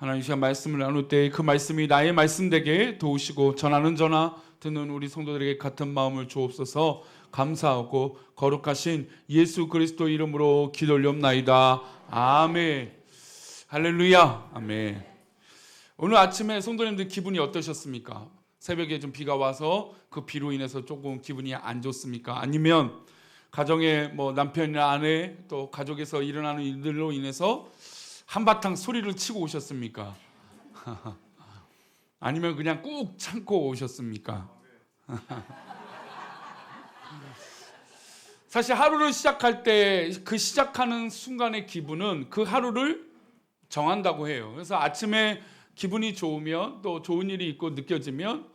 하나님 시간 말씀을 나눌 때 그 말씀이 나의 말씀 되게 도우시고 전하는 전하 듣는 우리 성도들에게 같은 마음을 주옵소서. 감사하고 거룩하신 예수 그리스도 이름으로 기도 올리옵나이다. 아멘. 할렐루야. 아멘. 오늘 아침에 성도님들 기분이 어떠셨습니까? 새벽에 좀 비가 와서 그 비로 인해서 조금 기분이 안 좋습니까? 아니면 가정에 뭐 남편이나 아내 또 가족에서 일어나는 일들로 인해서 한바탕 소리를 치고 오셨습니까? 아니면 그냥 꾹 참고 오셨습니까? 사실 하루를 시작할 때 그 시작하는 순간의 기분은 그 하루를 정한다고 해요. 그래서 아침에 기분이 좋으면 또 좋은 일이 있고 느껴지면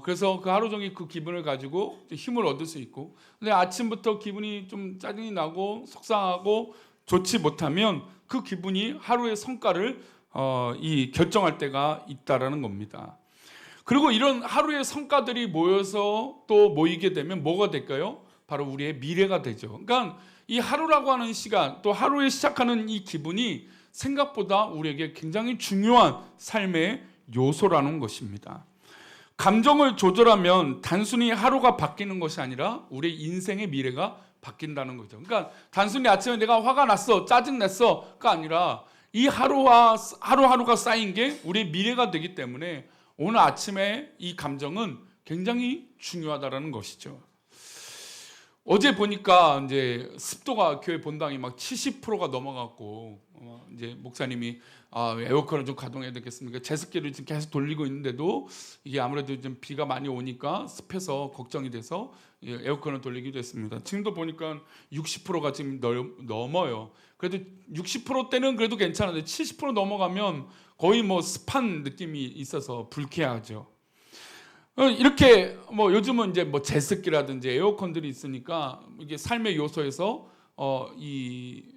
그래서 그 하루 종일 그 기분을 가지고 힘을 얻을 수 있고, 근데 아침부터 기분이 좀 짜증이 나고 속상하고 좋지 못하면 그 기분이 하루의 성과를 결정할 때가 있다라는 겁니다. 그리고 이런 하루의 성과들이 모여서 또 모이게 되면 뭐가 될까요? 바로 우리의 미래가 되죠. 그러니까 이 하루라고 하는 시간, 또 하루에 시작하는 이 기분이 생각보다 우리에게 굉장히 중요한 삶의 요소라는 것입니다. 감정을 조절하면 단순히 하루가 바뀌는 것이 아니라 우리 인생의 미래가 바뀐다는 거죠. 그러니까 단순히 아침에 내가 화가 났어, 짜증냈어가 아니라 이 하루하루가 쌓인 게 우리의 미래가 되기 때문에 오늘 아침에 이 감정은 굉장히 중요하다는 것이죠. 어제 보니까 이제 습도가 교회 본당이 막 70%가 넘어갔고 이제 목사님이 에어컨을 좀 가동해야 되겠습니까? 제습기를 지금 계속 돌리고 있는데도 이게 아무래도 좀 비가 많이 오니까 습해서 걱정이 돼서 에어컨을 돌리기도 했습니다. 지금도 보니까 60%가 지금 넘어요. 그래도 60%대는 그래도 괜찮은데 70% 넘어가면 거의 뭐 습한 느낌이 있어서 불쾌하죠. 이렇게 뭐 요즘은 이제 뭐 제습기라든지 에어컨들이 있으니까 이게 삶의 요소에서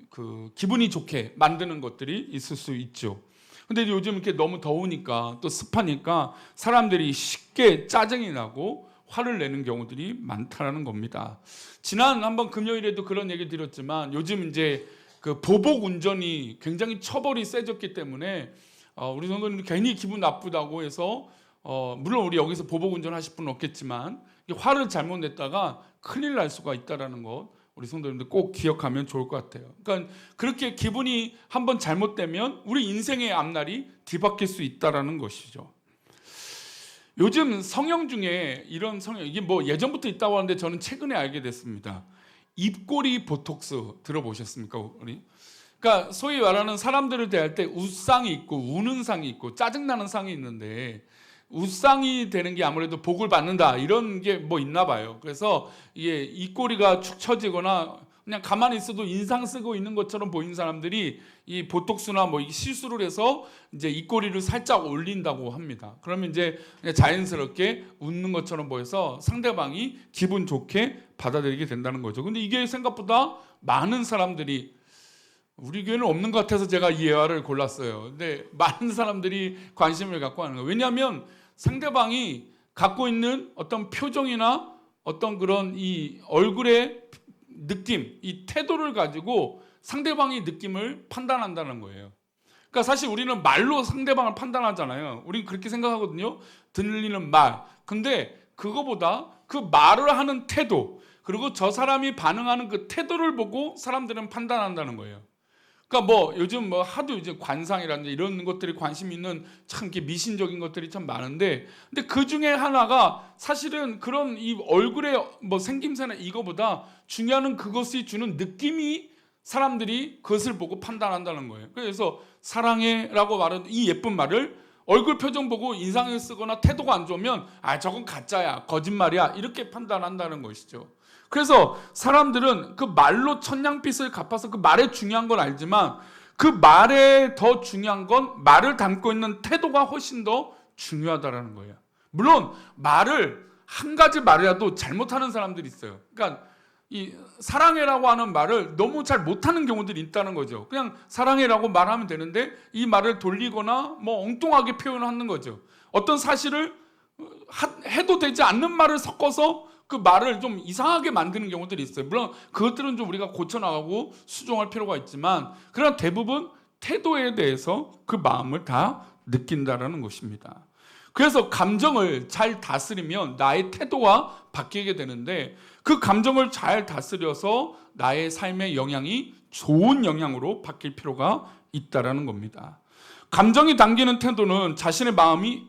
그 기분이 좋게 만드는 것들이 있을 수 있죠. 근데 요즘 이렇게 너무 더우니까 또 습하니까 사람들이 쉽게 짜증이 나고 화를 내는 경우들이 많다라는 겁니다. 지난 한번 금요일에도 그런 얘기 드렸지만 요즘 이제 그 보복 운전이 굉장히 처벌이 세졌기 때문에 우리 성도님들 괜히 기분 나쁘다고 해서 물론 우리 여기서 보복 운전하실 분은 없겠지만 화를 잘못 냈다가 큰일 날 수가 있다라는 것 우리 성도님들 꼭 기억하면 좋을 것 같아요. 그러니까 그렇게 기분이 한번 잘못되면 우리 인생의 앞날이 뒤바뀔 수 있다라는 것이죠. 요즘 성형 중에 이런 성형, 이게 뭐 예전부터 있다고 하는데 저는 최근에 알게 됐습니다. 입꼬리 보톡스 들어보셨습니까? 우리? 그러니까 소위 말하는 사람들을 대할 때 웃상이 있고 우는 상이 있고 짜증나는 상이 있는데 웃상이 되는 게 아무래도 복을 받는다 이런 게 뭐 있나 봐요. 그래서 이게 입꼬리가 축 처지거나 그냥 가만히 있어도 인상 쓰고 있는 것처럼 보이는 사람들이 이 보톡스나 뭐 실수를 해서 이제 입꼬리를 살짝 올린다고 합니다. 그러면 이제 자연스럽게 웃는 것처럼 보여서 상대방이 기분 좋게 받아들이게 된다는 거죠. 근데 이게 생각보다 많은 사람들이, 우리 교회는 없는 것 같아서 제가 이 예화를 골랐어요. 근데 많은 사람들이 관심을 갖고 하는 거예요. 왜냐하면 상대방이 갖고 있는 어떤 표정이나 어떤 그런 이 얼굴의 느낌, 이 태도를 가지고 상대방의 느낌을 판단한다는 거예요. 그러니까 사실 우리는 말로 상대방을 판단하잖아요. 우리는 그렇게 생각하거든요. 들리는 말. 근데 그거보다 그 말을 하는 태도, 그리고 저 사람이 반응하는 그 태도를 보고 사람들은 판단한다는 거예요. 그러니까 뭐 요즘 뭐 하도 이제 관상이라든지 이런 것들이 관심 있는 참 이렇게 미신적인 것들이 참 많은데, 근데 그 중에 하나가 사실은 그런 이 얼굴의 뭐 생김새나 이거보다 중요한 그것이 주는 느낌이 사람들이 그것을 보고 판단한다는 거예요. 그래서 사랑해라고 말하는 이 예쁜 말을 얼굴 표정 보고 인상을 쓰거나 태도가 안 좋으면 저건 가짜야, 거짓말이야 이렇게 판단한다는 것이죠. 그래서 사람들은 그 말로 천냥빚을 갚아서 그 말의 중요한 건 알지만 그 말에 더 중요한 건 말을 담고 있는 태도가 훨씬 더 중요하다는 거예요. 물론 말을 한 가지 말이라도 잘못하는 사람들이 있어요. 그러니까 이 사랑해라고 하는 말을 너무 잘 못하는 경우들이 있다는 거죠. 그냥 사랑해라고 말하면 되는데 이 말을 돌리거나 뭐 엉뚱하게 표현하는 거죠. 어떤 사실을 해도 되지 않는 말을 섞어서 그 말을 좀 이상하게 만드는 경우들이 있어요. 물론 그것들은 좀 우리가 고쳐나가고 수정할 필요가 있지만, 그러나 대부분 태도에 대해서 그 마음을 다 느낀다라는 것입니다. 그래서 감정을 잘 다스리면 나의 태도가 바뀌게 되는데, 그 감정을 잘 다스려서 나의 삶의 영향이 좋은 영향으로 바뀔 필요가 있다라는 겁니다. 감정이 담기는 태도는 자신의 마음이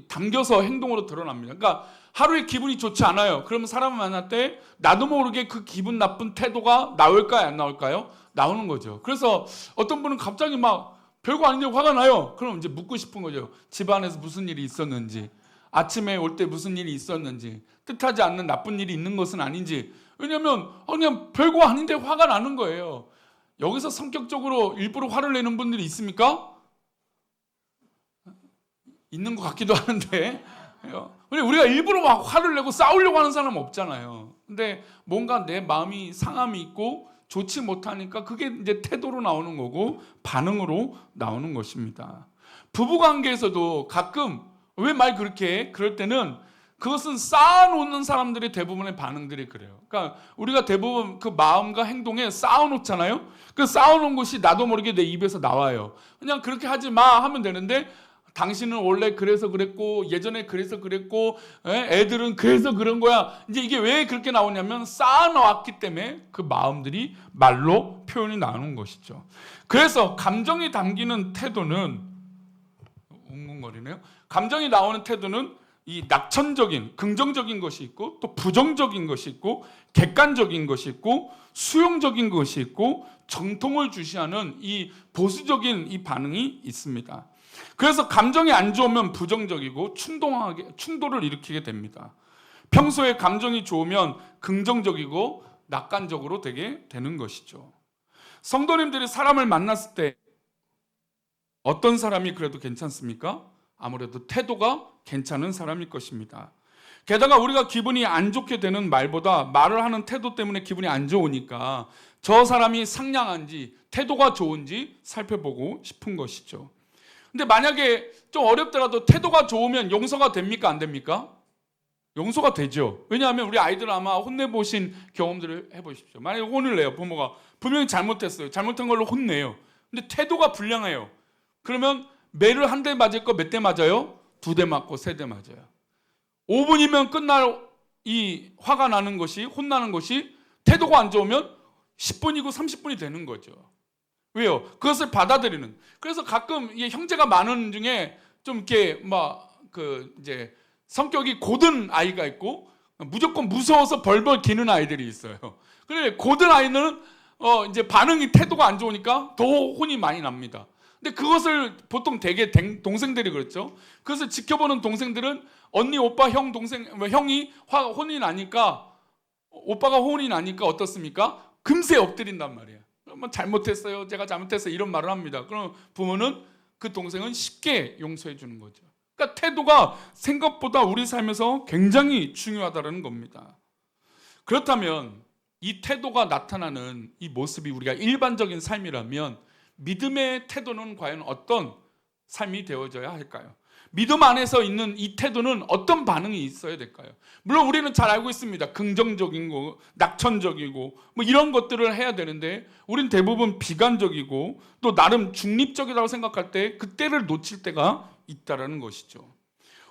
담겨서 행동으로 드러납니다. 그러니까 하루에 기분이 좋지 않아요. 그러면 사람을 만날 때 나도 모르게 그 기분 나쁜 태도가 나올까요, 안 나올까요? 나오는 거죠. 그래서 어떤 분은 갑자기 막 별거 아닌데 화가 나요. 그럼 이제 묻고 싶은 거죠. 집안에서 무슨 일이 있었는지, 아침에 올 때 무슨 일이 있었는지, 뜻하지 않는 나쁜 일이 있는 것은 아닌지. 왜냐하면 그냥 별거 아닌데 화가 나는 거예요. 여기서 성격적으로 일부러 화를 내는 분들이 있습니까? 있는 것 같기도 하는데, 우리가 일부러 막 화를 내고 싸우려고 하는 사람은 없잖아요. 근데 뭔가 내 마음이 상함이 있고 좋지 못하니까 그게 이제 태도로 나오는 거고 반응으로 나오는 것입니다. 부부관계에서도 가끔 왜 말 그렇게 해? 그럴 때는 그것은 쌓아놓는 사람들의 대부분의 반응들이 그래요. 그러니까 우리가 대부분 그 마음과 행동에 쌓아놓잖아요. 그 쌓아놓은 것이 나도 모르게 내 입에서 나와요. 그냥 그렇게 하지 마 하면 되는데, 당신은 원래 그래서 그랬고, 예전에 그래서 그랬고, 애들은 그래서 그런 거야. 이제 이게 왜 그렇게 나오냐면 쌓아놓았기 때문에 그 마음들이 말로 표현이 나오는 것이죠. 그래서 감정이 담기는 태도는, 웅웅거리네요. 감정이 나오는 태도는 이 낙천적인, 긍정적인 것이 있고, 또 부정적인 것이 있고, 객관적인 것이 있고, 수용적인 것이 있고, 정통을 주시하는 이 보수적인 이 반응이 있습니다. 그래서 감정이 안 좋으면 부정적이고 충돌을 일으키게 됩니다. 평소에 감정이 좋으면 긍정적이고 낙관적으로 되게 되는 것이죠. 성도님들이 사람을 만났을 때 어떤 사람이 그래도 괜찮습니까? 아무래도 태도가 괜찮은 사람일 것입니다. 게다가 우리가 기분이 안 좋게 되는 말보다 말을 하는 태도 때문에 기분이 안 좋으니까 저 사람이 상냥한지 태도가 좋은지 살펴보고 싶은 것이죠. 근데 만약에 좀 어렵더라도 태도가 좋으면 용서가 됩니까? 안 됩니까? 용서가 되죠. 왜냐하면 우리 아이들 아마 혼내보신 경험들을 해보십시오. 만약에 혼을 내요. 부모가 분명히 잘못했어요. 잘못한 걸로 혼내요. 근데 태도가 불량해요. 그러면 매를 한 대 맞을 거 몇 대 맞아요? 2대 맞고 3대 맞아요. 5분이면 끝날 이 화가 나는 것이, 혼나는 것이 태도가 안 좋으면 10분이고 30분이 되는 거죠. 왜요? 그것을 받아들이는. 그래서 가끔 이 형제가 많은 중에 좀 이렇게 이제 성격이 고든 아이가 있고 무조건 무서워서 벌벌 기는 아이들이 있어요. 그런데 고든 아이는 이제 반응이 태도가 안 좋으니까 더 혼이 많이 납니다. 근데 그것을 보통 되게 동생들이 그렇죠. 그것을 지켜보는 동생들은 언니, 오빠, 형, 동생, 형이 혼이 나니까, 오빠가 혼이 나니까 어떻습니까? 금세 엎드린단 말이에요. 잘못했어요. 제가 잘못했어요. 이런 말을 합니다. 그럼 부모는 그 동생은 쉽게 용서해 주는 거죠. 그러니까 태도가 생각보다 우리 삶에서 굉장히 중요하다는 겁니다. 그렇다면 이 태도가 나타나는 이 모습이 우리가 일반적인 삶이라면 믿음의 태도는 과연 어떤 삶이 되어져야 할까요? 믿음 안에서 있는 이 태도는 어떤 반응이 있어야 될까요? 물론 우리는 잘 알고 있습니다. 긍정적인 거, 낙천적이고 이런 것들을 해야 되는데 우린 대부분 비관적이고 또 나름 중립적이라고 생각할 때 그때를 놓칠 때가 있다라는 것이죠.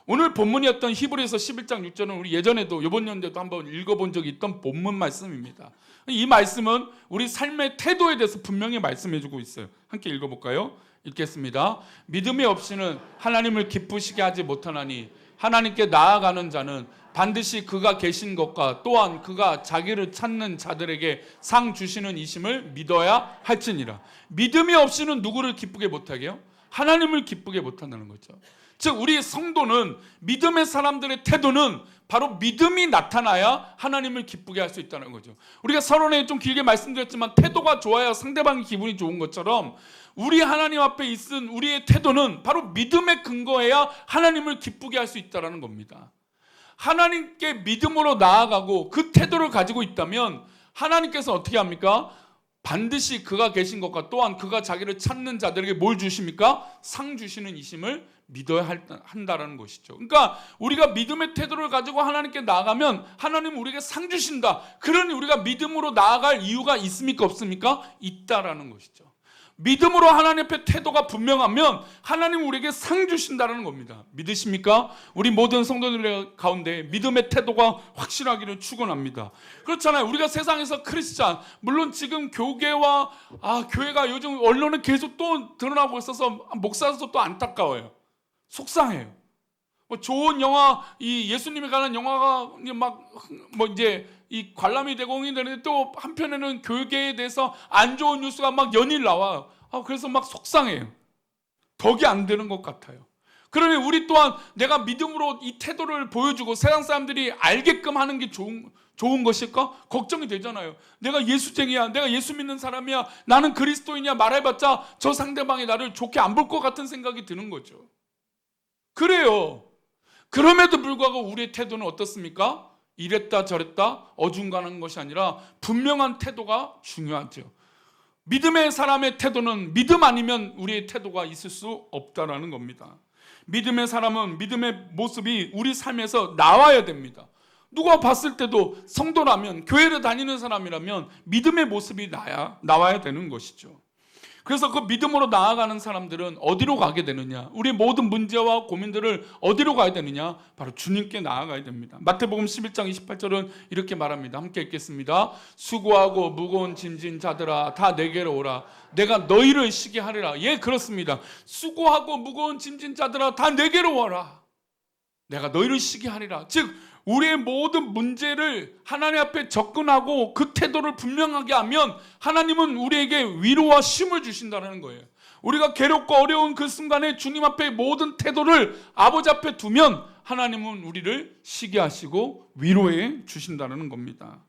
오늘 본문이었던 히브리서 11장 6절은 우리 예전에도 이번 연도에도 한번 읽어본 적이 있던 본문 말씀입니다. 이 말씀은 우리 삶의 태도에 대해서 분명히 말씀해주고 있어요. 함께 읽어볼까요? 읽겠습니다. 믿음이 없이는 하나님을 기쁘시게 하지 못하나니 하나님께 나아가는 자는 반드시 그가 계신 것과 또한 그가 자기를 찾는 자들에게 상 주시는 이심을 믿어야 할지니라. 믿음이 없이는 누구를 기쁘게 못하게요? 하나님을 기쁘게 못한다는 거죠. 즉 우리 성도는 믿음의 사람들의 태도는 바로 믿음이 나타나야 하나님을 기쁘게 할 수 있다는 거죠. 우리가 서론에 좀 길게 말씀드렸지만 태도가 좋아야 상대방이 기분이 좋은 것처럼 우리 하나님 앞에 있은 우리의 태도는 바로 믿음에 근거해야 하나님을 기쁘게 할 수 있다는 겁니다. 하나님께 믿음으로 나아가고 그 태도를 가지고 있다면 하나님께서 어떻게 합니까? 반드시 그가 계신 것과 또한 그가 자기를 찾는 자들에게 뭘 주십니까? 상 주시는 이심을 믿어야 한다는 것이죠. 그러니까 우리가 믿음의 태도를 가지고 하나님께 나아가면 하나님은 우리에게 상 주신다. 그러니 우리가 믿음으로 나아갈 이유가 있습니까? 없습니까? 있다라는 것이죠. 믿음으로 하나님 앞에 태도가 분명하면 하나님 우리에게 상 주신다는 겁니다. 믿으십니까? 우리 모든 성도들 가운데 믿음의 태도가 확실하기를 축원합니다. 그렇잖아요. 우리가 세상에서 크리스찬, 물론 지금 교계와 교회가 요즘 언론에 계속 또 드러나고 있어서 목사로서 또 안타까워요. 속상해요. 좋은 영화, 이 예수님이 가는 영화가 이제 이 관람이 되고 되는데 또 한편에는 교회에 대해서 안 좋은 뉴스가 막 연일 나와요. 그래서 막 속상해요. 덕이 안 되는 것 같아요. 그러니 우리 또한 내가 믿음으로 이 태도를 보여주고 세상 사람들이 알게끔 하는 게 좋은 것일까? 걱정이 되잖아요. 내가 예수쟁이야. 내가 예수 믿는 사람이야. 나는 그리스도인이야. 말해봤자 저 상대방이 나를 좋게 안 볼 것 같은 생각이 드는 거죠. 그래요. 그럼에도 불구하고 우리의 태도는 어떻습니까? 이랬다 저랬다 어중간한 것이 아니라 분명한 태도가 중요하죠. 믿음의 사람의 태도는 믿음 아니면 우리의 태도가 있을 수 없다라는 겁니다. 믿음의 사람은 믿음의 모습이 우리 삶에서 나와야 됩니다. 누가 봤을 때도 성도라면, 교회를 다니는 사람이라면 믿음의 모습이 나와야 되는 것이죠. 그래서 그 믿음으로 나아가는 사람들은 어디로 가게 되느냐? 우리 모든 문제와 고민들을 어디로 가야 되느냐? 바로 주님께 나아가야 됩니다. 마태복음 11장 28절은 이렇게 말합니다. 함께 읽겠습니다. 수고하고 무거운 짐진 자들아 다 내게로 오라. 내가 너희를 쉬게 하리라. 예, 그렇습니다. 수고하고 무거운 짐진 자들아 다 내게로 와라. 내가 너희를 쉬게 하리라. 즉 우리의 모든 문제를 하나님 앞에 접근하고 그 태도를 분명하게 하면 하나님은 우리에게 위로와 쉼을 주신다는 거예요. 우리가 괴롭고 어려운 그 순간에 주님 앞에 모든 태도를 아버지 앞에 두면 하나님은 우리를 쉬게 하시고 위로해 주신다는 겁니다.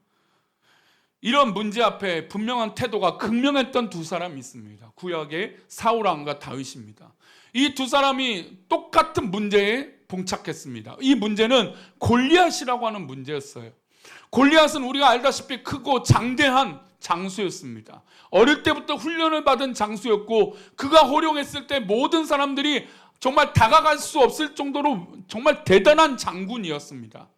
이런 문제 앞에 분명한 태도가 극명했던 두 사람이 있습니다. 구약의 사울왕과 다윗입니다. 이 두 사람이 똑같은 문제에 봉착했습니다. 이 문제는 골리앗이라고 하는 문제였어요. 골리앗은 우리가 알다시피 크고 장대한 장수였습니다. 어릴 때부터 훈련을 받은 장수였고 그가 호령했을 때 모든 사람들이 정말 다가갈 수 없을 정도로 정말 대단한 장군이었습니다.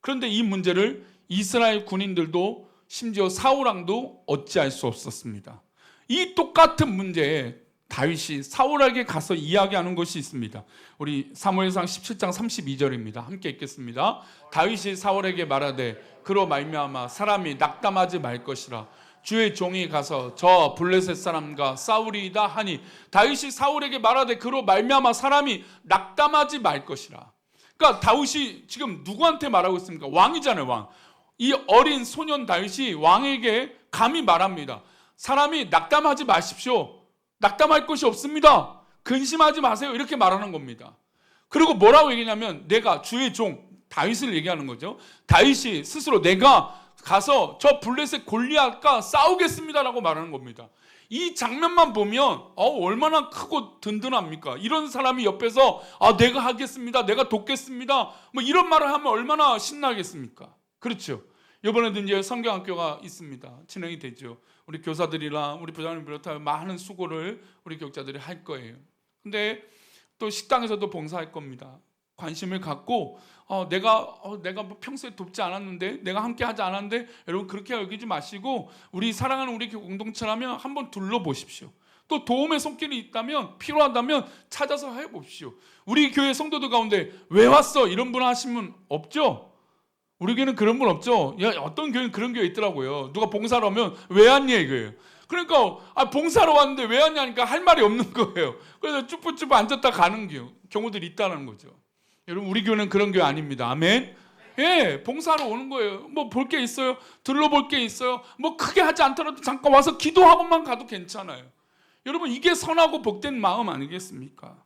그런데 이 문제를 이스라엘 군인들도 심지어 사울왕도 어찌할 수 없었습니다. 이 똑같은 문제에 다윗이 사울에게 가서 이야기하는 것이 있습니다. 우리 사무엘상 17장 32절입니다. 함께 읽겠습니다. 다윗이 사울에게 말하되 그로 말미암아 사람이 낙담하지 말 것이라. 주의 종이 가서 저 블레셋 사람과 싸우리이다 하니 다윗이 사울에게 말하되 그로 말미암아 사람이 낙담하지 말 것이라. 그러니까 다윗이 지금 누구한테 말하고 있습니까? 왕이잖아요, 왕. 이 어린 소년 다윗이 왕에게 감히 말합니다. 사람이 낙담하지 마십시오. 낙담할 것이 없습니다. 근심하지 마세요. 이렇게 말하는 겁니다. 그리고 뭐라고 얘기냐면 내가 주의 종 다윗을 얘기하는 거죠. 다윗이 스스로 내가 가서 저 블레셋 골리앗과 싸우겠습니다라고 말하는 겁니다. 이 장면만 보면 얼마나 크고 든든합니까? 이런 사람이 옆에서 내가 하겠습니다. 내가 돕겠습니다. 뭐 이런 말을 하면 얼마나 신나겠습니까? 그렇죠. 이번에도 이제 성경학교가 있습니다. 진행이 되죠. 우리 교사들이랑 우리 부장님 비롯한 많은 수고를 우리 교육자들이 할 거예요. 근데 또 식당에서도 봉사할 겁니다. 관심을 갖고 내가 뭐 평소에 돕지 않았는데 내가 함께 하지 않았는데 여러분 그렇게 여기지 마시고 우리 사랑하는 우리 공동체라면 한번 둘러보십시오. 또 도움의 손길이 있다면 필요하다면 찾아서 해보십시오. 우리 교회 성도들 가운데 왜 왔어? 이런 분 하시면 없죠? 우리 교회는 그런 분 없죠? 어떤 교회는 그런 교회 있더라고요. 누가 봉사로 하면 왜 왔냐 이거예요. 그러니까 봉사로 왔는데 왜 왔냐니까 할 말이 없는 거예요. 그래서 쭈뼛쭈뼛 앉았다 가는 경우들이 있다는 거죠. 여러분 우리 교회는 그런 교회 아닙니다. 아멘. 예, 봉사로 오는 거예요. 뭐 볼 게 있어요. 둘러볼 게 있어요. 뭐 크게 하지 않더라도 잠깐 와서 기도하고만 가도 괜찮아요. 여러분 이게 선하고 복된 마음 아니겠습니까?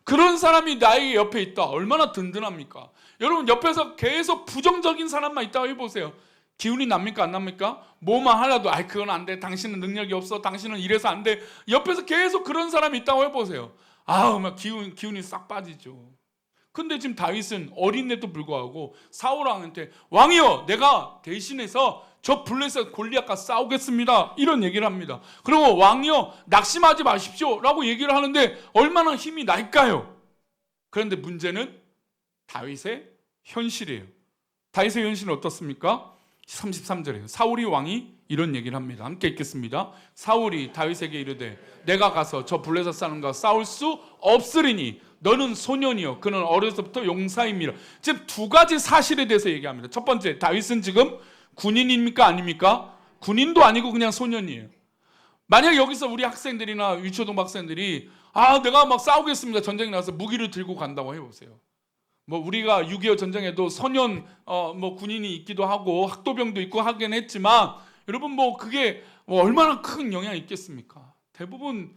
그런 사람이 나의 옆에 있다. 얼마나 든든합니까? 여러분 옆에서 계속 부정적인 사람만 있다고 해보세요. 기운이 납니까 안 납니까? 뭐만 하려도 그건 안 돼. 당신은 능력이 없어. 당신은 이래서 안 돼. 옆에서 계속 그런 사람이 있다고 해보세요. 막 기운이 싹 빠지죠. 근데 지금 다윗은 어린애도 불구하고 사울왕한테 왕이여 내가 대신해서 저 블레셋 골리앗과 싸우겠습니다. 이런 얘기를 합니다. 그리고 왕이여 낙심하지 마십시오 라고 얘기를 하는데 얼마나 힘이 날까요? 그런데 문제는 다윗의 현실이에요. 다윗의 현실은 어떻습니까? 33절에요. 사울이 왕이 이런 얘기를 합니다. 함께 읽겠습니다. 사울이 다윗에게 이르되 내가 가서 저 블레셋 사람과 싸울 수 없으리니 너는 소년이요 그는 어려서부터 용사임이라. 지금 두 가지 사실에 대해서 얘기합니다. 첫 번째, 다윗은 지금 군인입니까 아닙니까? 군인도 아니고 그냥 소년이에요. 만약 여기서 우리 학생들이나 유초등 학생들이 내가 막 싸우겠습니다, 전쟁에 나가서 무기를 들고 간다고 해보세요. 뭐 우리가 6.25 전쟁에도 소년 뭐 군인이 있기도 하고 학도병도 있고 하긴 했지만 여러분 뭐 그게 뭐 얼마나 큰 영향이 있겠습니까? 대부분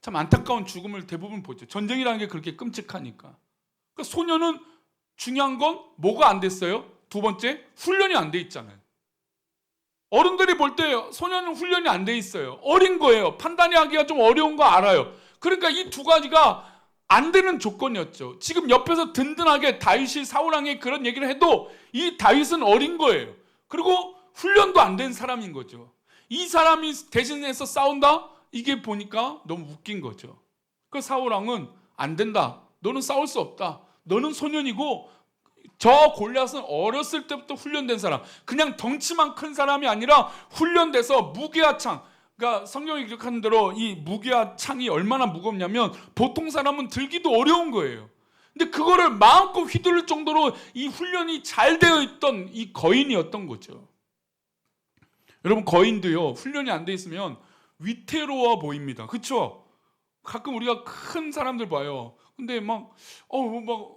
참 안타까운 죽음을 대부분 보죠. 전쟁이라는 게 그렇게 끔찍하니까. 그러니까 소년은 중요한 건 뭐가 안 됐어요? 두 번째, 훈련이 안 돼 있잖아요. 어른들이 볼 때 소년은 훈련이 안 돼 있어요. 어린 거예요. 판단이 하기가 좀 어려운 거 알아요. 그러니까 이 두 가지가 안 되는 조건이었죠. 지금 옆에서 든든하게 다윗이 사울왕에 그런 얘기를 해도 이 다윗은 어린 거예요. 그리고 훈련도 안 된 사람인 거죠. 이 사람이 대신해서 싸운다? 이게 보니까 너무 웃긴 거죠. 그 사울왕은 안 된다. 너는 싸울 수 없다. 너는 소년이고 저 골리앗은 어렸을 때부터 훈련된 사람, 그냥 덩치만 큰 사람이 아니라 훈련돼서 무기와 창, 그러니까 성경이 기록하는 대로 이 무기와 창이 얼마나 무겁냐면 보통 사람은 들기도 어려운 거예요. 근데 그거를 마음껏 휘두를 정도로 이 훈련이 잘 되어 있던 이 거인이었던 거죠. 여러분, 거인도요 훈련이 안 돼 있으면 위태로워 보입니다. 그렇죠? 가끔 우리가 큰 사람들 봐요. 근데 막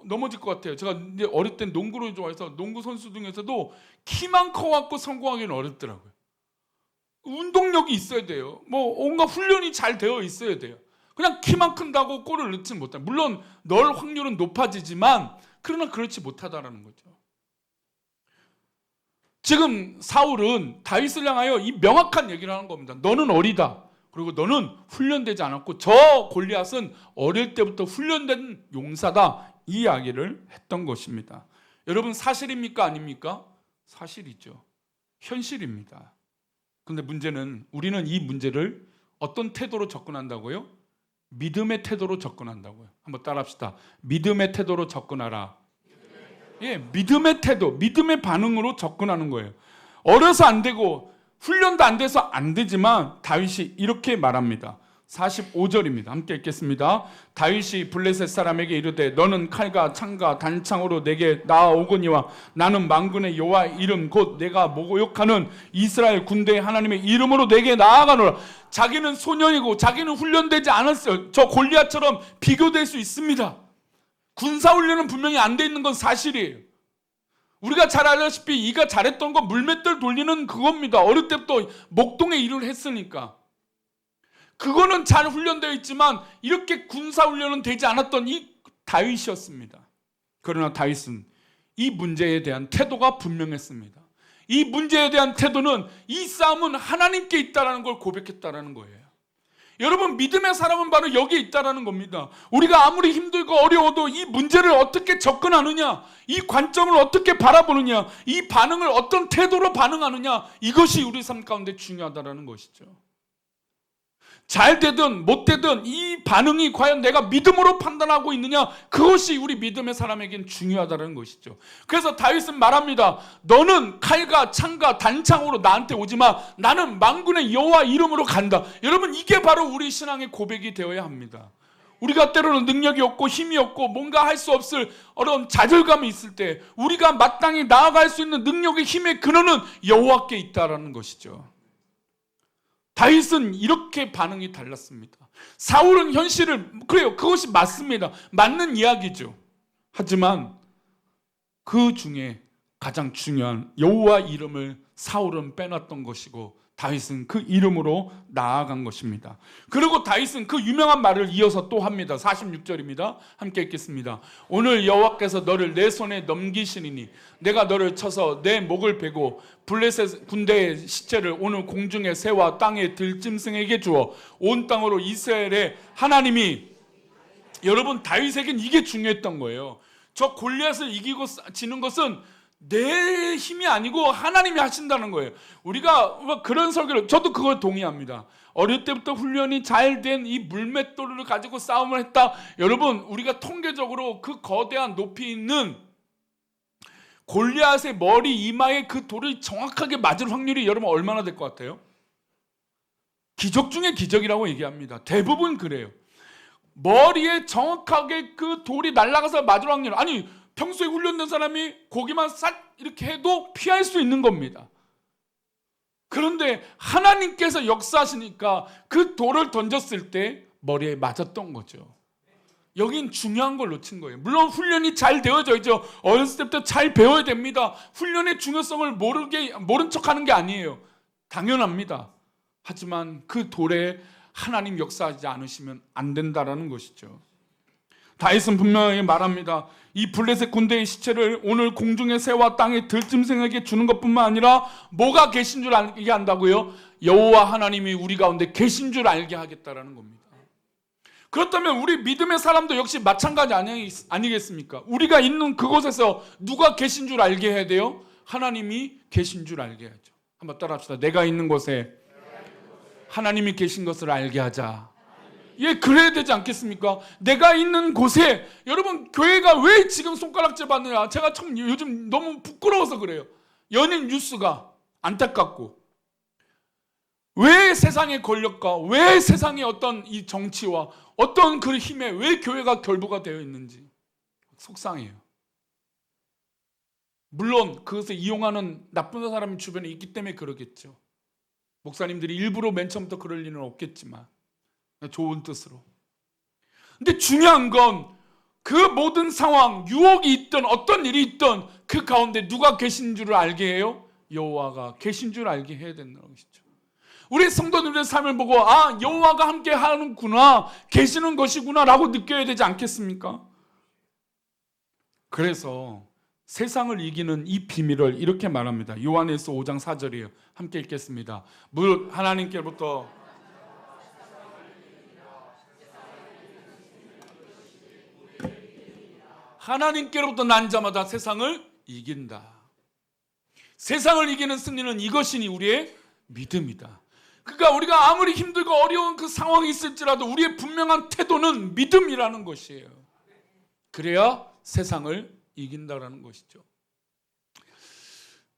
넘어질 것 같아요. 제가 이제 어릴 땐 농구를 좋아해서 농구 선수 중에서도 키만 커갖고 성공하기는 어렵더라고요. 운동력이 있어야 돼요. 뭐 온갖 훈련이 잘 되어 있어야 돼요. 그냥 키만 큰다고 골을 넣지 못해. 물론 넣을 확률은 높아지지만 그러나 그렇지 못하다라는 거죠. 지금 사울은 다윗을 향하여 이 명확한 얘기를 하는 겁니다. 너는 어리다. 그리고 너는 훈련되지 않았고 저 골리앗은 어릴 때부터 훈련된 용사다. 이 이야기를 했던 것입니다. 여러분, 사실입니까 아닙니까? 사실이죠. 현실입니다. 그런데 문제는 우리는 이 문제를 어떤 태도로 접근한다고요? 믿음의 태도로 접근한다고요. 한번 따라합시다. 믿음의 태도로 접근하라. 예, 믿음의 태도, 믿음의 반응으로 접근하는 거예요. 어려서 안 되고 훈련도 안 돼서 안 되지만 다윗이 이렇게 말합니다. 45절입니다. 함께 읽겠습니다. 다윗이 블레셋 사람에게 이르되 너는 칼과 창과 단창으로 내게 나아오거니와 나는 만군의 여호와 이름 곧 내가 모욕하는 이스라엘 군대의 하나님의 이름으로 내게 나아가노라. 자기는 소년이고 자기는 훈련되지 않았어요. 저 골리앗처럼 비교될 수 있습니다. 군사훈련은 분명히 안 돼 있는 건 사실이에요. 우리가 잘 알다시피 이가 잘했던 건 물맷돌 돌리는 그겁니다. 어릴 때부터 목동의 일을 했으니까. 그거는 잘 훈련되어 있지만 이렇게 군사훈련은 되지 않았던 이 다윗이었습니다. 그러나 다윗은 이 문제에 대한 태도가 분명했습니다. 이 문제에 대한 태도는 이 싸움은 하나님께 있다는 걸 고백했다는 거예요. 여러분, 믿음의 사람은 바로 여기에 있다는 겁니다. 우리가 아무리 힘들고 어려워도 이 문제를 어떻게 접근하느냐, 이 관점을 어떻게 바라보느냐, 이 반응을 어떤 태도로 반응하느냐, 이것이 우리 삶 가운데 중요하다는 것이죠. 잘 되든 못 되든 이 반응이 과연 내가 믿음으로 판단하고 있느냐, 그것이 우리 믿음의 사람에겐 중요하다는 것이죠. 그래서 다윗은 말합니다. 너는 칼과 창과 단창으로 나한테 오지마. 나는 만군의 여호와 이름으로 간다. 여러분, 이게 바로 우리 신앙의 고백이 되어야 합니다. 우리가 때로는 능력이 없고 힘이 없고 뭔가 할 수 없을 어려운 좌절감이 있을 때 우리가 마땅히 나아갈 수 있는 능력의 힘의 근원은 여호와께 있다라는 것이죠. 다윗은 이렇게 반응이 달랐습니다. 사울은 현실을, 그래요, 그것이 맞습니다. 맞는 이야기죠. 하지만 그 중에 가장 중요한 여호와 이름을 사울은 빼놨던 것이고 다윗은 그 이름으로 나아간 것입니다. 그리고 다윗은 그 유명한 말을 이어서 또 합니다. 46절입니다. 함께 읽겠습니다. 오늘 여호와께서 너를 내 손에 넘기시리니 내가 너를 쳐서 내 목을 베고 블레셋 군대의 시체를 오늘 공중의 새와 땅의 들짐승에게 주어 온 땅으로 이스라엘의 하나님이. 여러분, 다윗에겐 이게 중요했던 거예요. 저 골리앗을 이기고 지는 것은 내 힘이 아니고 하나님이 하신다는 거예요. 우리가 그런 설교를, 저도 그걸 동의합니다. 어릴 때부터 훈련이 잘 된 이 물맷돌을 가지고 싸움을 했다. 여러분, 우리가 통계적으로 그 거대한 높이 있는 골리앗의 머리 이마에 그 돌을 정확하게 맞을 확률이 여러분 얼마나 될 것 같아요? 기적 중에 기적이라고 얘기합니다. 대부분 그래요. 머리에 정확하게 그 돌이 날아가서 맞을 확률, 아니 평소에 훈련된 사람이 고기만 싹 이렇게 해도 피할 수 있는 겁니다. 그런데 하나님께서 역사하시니까 그 돌을 던졌을 때 머리에 맞았던 거죠. 여긴 중요한 걸 놓친 거예요. 물론 훈련이 잘 되어져 있죠. 어렸을 때부터 잘 배워야 됩니다. 훈련의 중요성을 모른 척하는 게 아니에요. 당연합니다. 하지만 그 돌에 하나님 역사하지 않으시면 안 된다라는 것이죠. 다윗은 분명히 말합니다. 이 블레셋 군대의 시체를 오늘 공중의 새와 땅의 들짐승에게 주는 것뿐만 아니라 뭐가 계신 줄 알게 한다고요? 여호와 하나님이 우리 가운데 계신 줄 알게 하겠다라는 겁니다. 그렇다면 우리 믿음의 사람도 역시 마찬가지 아니겠습니까? 우리가 있는 그곳에서 누가 계신 줄 알게 해야 돼요? 하나님이 계신 줄 알게 하죠. 한번 따라합시다. 내가 있는 곳에 하나님이 계신 것을 알게 하자. 예, 그래야 되지 않겠습니까? 내가 있는 곳에, 여러분 교회가 왜 지금 손가락질 받느냐? 제가 참 요즘 너무 부끄러워서 그래요. 연예인 뉴스가 안타깝고, 왜 세상의 권력과 왜 세상의 어떤 이 정치와 어떤 그 힘에 왜 교회가 결부가 되어 있는지 속상해요. 물론 그것을 이용하는 나쁜 사람이 주변에 있기 때문에 그러겠죠. 목사님들이 일부러 맨 처음부터 그럴 일은 없겠지만 좋은 뜻으로. 근데 중요한 건 그 모든 상황, 유혹이 있든 어떤 일이 있든 그 가운데 누가 계신 줄을 알게 해요? 여호와가 계신 줄 알게 해야 된다는 것이죠. 우리 성도님들의 삶을 보고 아, 여호와가 함께 하는구나, 계시는 것이구나 라고 느껴야 되지 않겠습니까? 그래서 세상을 이기는 이 비밀을 이렇게 말합니다. 요한일서 5장 4절이에요. 함께 읽겠습니다. 하나님께로부터 난 자마다 세상을 이긴다. 세상을 이기는 승리는 이것이니 우리의 믿음이다. 그러니까 우리가 아무리 힘들고 어려운 그 상황이 있을지라도 우리의 분명한 태도는 믿음이라는 것이에요. 그래야 세상을 이긴다라는 것이죠.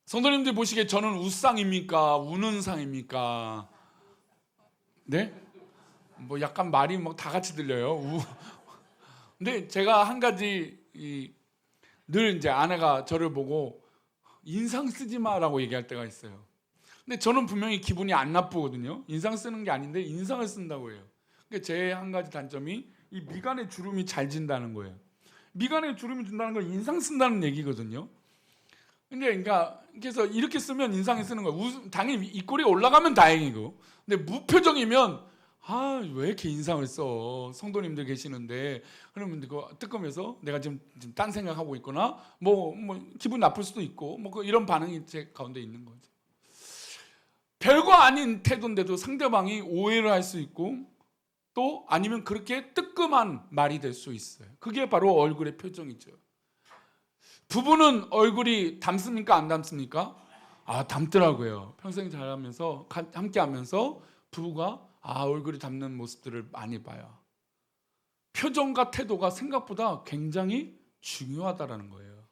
성도님들 보시기에 저는 웃상입니까? 우는 상입니까? 네? 뭐 약간 말이 뭐 다 같이 들려요. 근데 제가 한 가지 늘 이제 아내가 저를 보고 인상 쓰지 마라고 얘기할 때가 있어요. 근데 저는 분명히 기분이 안 나쁘거든요. 인상 쓰는 게 아닌데 인상을 쓴다고 해요. 그러니까 제 한 가지 단점이 이 미간에 주름이 잘 진다는 거예요. 미간에 주름이 준다는 건 인상 쓴다는 얘기거든요. 근데 그러니까 그래서 이렇게 쓰면 인상이 쓰는 거예요. 당연히 입꼬리가 올라가면 다행이고, 근데 무표정이면 아, 왜 이렇게 인상을 써? 성도님들 계시는데. 그러면 그거 뜨끔해서 내가 지금 딴 생각하고 있거나 뭐 기분 나쁠 수도 있고 뭐 이런 반응이 제 가운데 있는 거죠. 별거 아닌 태도인데도 상대방이 오해를 할 수 있고 또 아니면 그렇게 뜨끔한 말이 될 수 있어요. 그게 바로 얼굴의 표정이죠. 부부는 얼굴이 닮습니까? 안 닮습니까? 아, 닮더라고요. 평생 잘하면서 함께 하면서 부부가 얼굴이 닮는 모습들을 많이 봐요. 표정과 태도가 생각보다 굉장히 중요하다라는 거예요.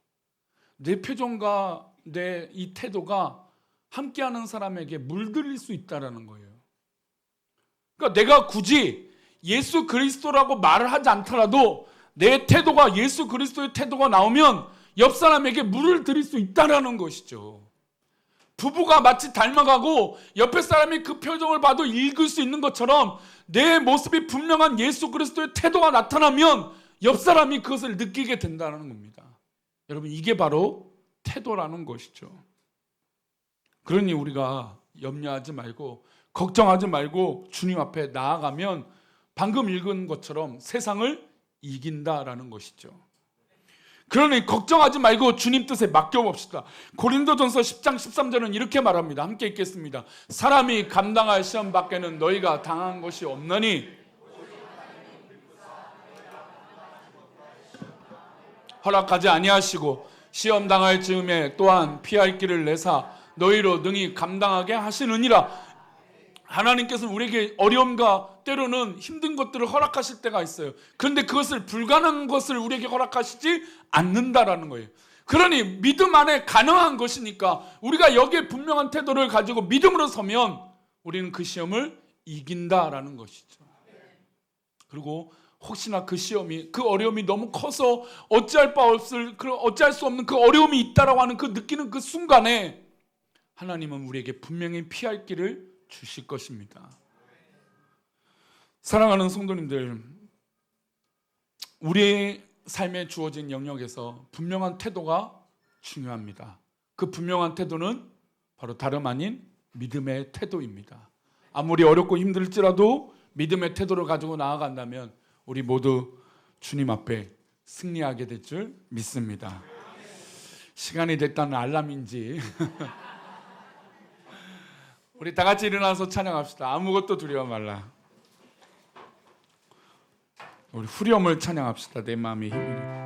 내 표정과 내 이 태도가 함께하는 사람에게 물들일 수 있다라는 거예요. 그러니까 내가 굳이 예수 그리스도라고 말을 하지 않더라도 내 태도가 예수 그리스도의 태도가 나오면 옆 사람에게 물을 들일 수 있다라는 것이죠. 부부가 마치 닮아가고 옆에 사람이 그 표정을 봐도 읽을 수 있는 것처럼 내 모습이 분명한 예수 그리스도의 태도가 나타나면 옆 사람이 그것을 느끼게 된다는 겁니다. 여러분, 이게 바로 태도라는 것이죠. 그러니 우리가 염려하지 말고 걱정하지 말고 주님 앞에 나아가면 방금 읽은 것처럼 세상을 이긴다라는 것이죠. 그러니 걱정하지 말고 주님 뜻에 맡겨봅시다. 고린도전서 10장 13절은 이렇게 말합니다. 함께 읽겠습니다. 사람이 감당할 시험 밖에는 너희가 당한 것이 없나니 허락하지 아니하시고 시험 당할 즈음에 또한 피할 길을 내사 너희로 능히 감당하게 하시느니라. 하나님께서는 우리에게 어려움과 때로는 힘든 것들을 허락하실 때가 있어요. 그런데 그것을 불가능한 것을 우리에게 허락하시지 않는다라는 거예요. 그러니 믿음 안에 가능한 것이니까 우리가 여기에 분명한 태도를 가지고 믿음으로 서면 우리는 그 시험을 이긴다라는 것이죠. 그리고 혹시나 그 시험이, 그 어려움이 너무 커서 어찌할 수 없는 그 어려움이 있다라고 하는 그 느끼는 그 순간에 하나님은 우리에게 분명히 피할 길을 주실 것입니다. 사랑하는 성도님들, 우리의 삶에 주어진 영역에서 분명한 태도가 중요합니다. 그 분명한 태도는 바로 다름 아닌 믿음의 태도입니다. 아무리 어렵고 힘들지라도 믿음의 태도를 가지고 나아간다면 우리 모두 주님 앞에 승리하게 될 줄 믿습니다. 시간이 됐다는 알람인지 우리 다 같이 일어나서 찬양합시다. 아무것도 두려워 말라. 우리 후렴을 찬양합시다. 내 마음의 힘이라.